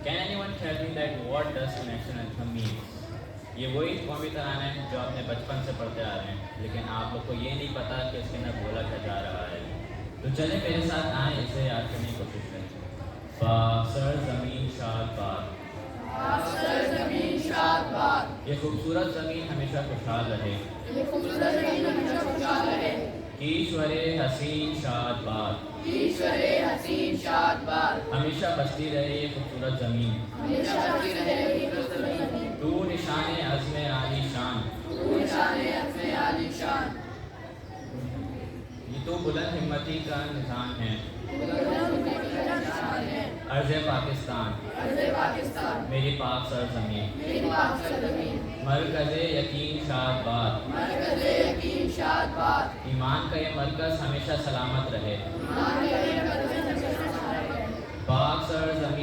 Can anyone tell me that what does the national anthem mean? یہ وہی قومی ترانہ ہے جو اپنے بچپن سے پڑھتے آ رہے ہیں، لیکن آپ لوگ کو یہ نہیں پتا کہ اس کے اندر بولا کیا جا رہا ہے. تو چلیں میرے ساتھ آئیں اسے یاد کرنے کی کوشش کریں. سر زمین شاد باد، سر زمین شاد باد، یہ خوبصورت زمین ہمیشہ خوشحال رہے. یہ خوبصورت زمین ہمیشہ خوشحال رہے. ایشور حسین شاد باد، ایشور حسین شاد باد، ہمیشہ بستی رہے یہ خوبصورت زمین. ہمیشہ بستی رہے یہ خوبصورت زمین. تو نشان عزم عالی شان، تو نشان عزم عالی شان. یہ تو بلند ہمتی کا نظام ہے. ارض ارض پاکستان، پاکستان، میری پاک سرزمین. میری پاک سرزمین. مرکز یقین شاد باد، مرکز یقین شاد باد، ایمان کا یہ مرکز ہمیشہ سلامت رہے. ایمان کا یہ مرکز ہمیشہ سلامت رہے. پاک سرزمین